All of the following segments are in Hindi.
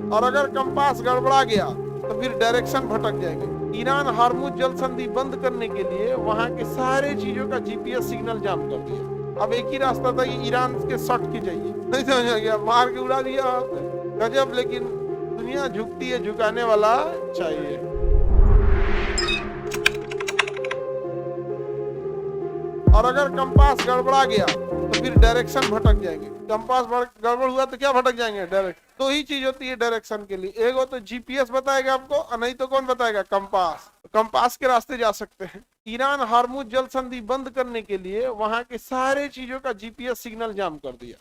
और अगर कंपास गड़बड़ा गया तो फिर डायरेक्शन भटक जाएंगे। ईरान हार्मुज जल संधि बंद करने के लिए वहां के सारे चीजों का जीपीएस सिग्नल जाम कर दिया। अब एक ही रास्ता था कि ईरान के सट के जाइए, नहीं समझ आ गया, मार के उड़ा दिया गजब। लेकिन दुनिया झुकती है, झुकाने वाला चाहिए। और अगर कंपास गड़बड़ा गया तो फिर डायरेक्शन भटक जाएंगे। कंपास गड़बड़ हुआ तो क्या भटक जाएंगे? डायरेक्ट। दो ही चीज होती है डायरेक्शन के लिए, एक हो तो जीपीएस बताएगा आपको, नहीं तो कौन बताएगा? कंपास। कंपास के रास्ते जा सकते हैं। ईरान हार्मुज जल संधि बंद करने के लिए वहां के सारे चीजों का जीपीएस सिग्नल जाम कर दिया।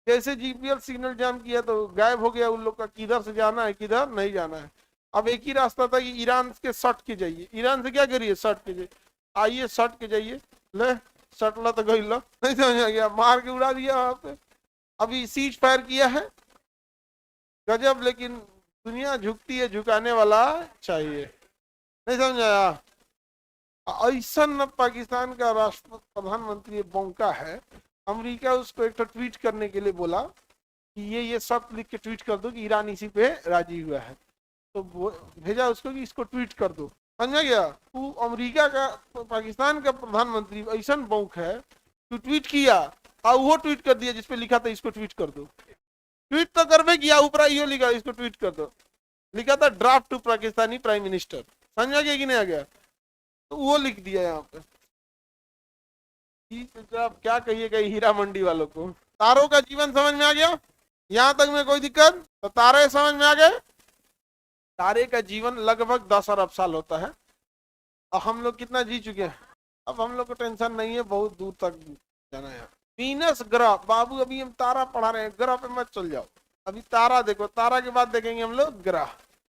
जैसे जीपीएस सिग्नल जाम किया तो गायब हो गया उन लोग का, किधर से जाना है किधर नहीं जाना है। अब एक ही रास्ता था कि ईरान के सट के जाइए। ईरान से क्या करिए? सट के जाइए, आइए सट के जाइए। ले सटला तो गई लो, नहीं समझ आ गया, मार के उड़ा दिया वहां पे। अभी सीज फायर किया है, गजब। लेकिन दुनिया झुकती है, झुकाने वाला चाहिए, नहीं समझ आया। ऐसा न पाकिस्तान का राष्ट्र प्रधानमंत्री बौंका है, अमेरिका उसको एक ट्वीट करने के लिए बोला कि ये शर्त लिख के ट्वीट कर दो कि ईरान इसी पे राजी हुआ है। तो भेजा उसको कि इसको ट्वीट कर दो, समझा गया। तू अमेरिका का पाकिस्तान का प्रधानमंत्री ऐसा बौंक है, तू ट्वीट किया और वो ट्वीट कर दिया जिसपे लिखा था इसको ट्वीट कर दो। ट्वीट तो करवे किया, ऊपर यो लिखा इसको ट्वीट कर दो, लिखा था draft to Pakistani prime minister, समझा गया कि नहीं आ गया? तो वो लिख दिया यहाँ पे। आप क्या कहिएगा हीरा मंडी वालों को। तारों का जीवन समझ में आ गया? यहाँ तक में कोई दिक्कत? तो तारे समझ में आ गए? तारे का जीवन लगभग 10 अरब साल होता है, और हम लोग कितना जी चुके हैं। अब हम लोग को टेंशन नहीं है, बहुत दूर तक जाना है। वीनस ग्रह, बाबू अभी हम तारा पढ़ा रहे हैं, ग्रह पे मत चल जाओ। अभी तारा देखो, तारा के बाद देखेंगे हम लोग ग्रह।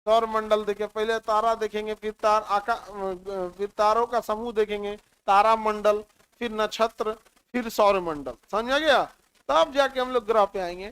सौर मंडल देखे, पहले तारा देखेंगे, फिर फिर तारों का समूह देखेंगे, तारा मंडल, फिर नक्षत्र, फिर सौर मंडल, समझ गया? तब जाके हम लोग ग्रह पे आएंगे।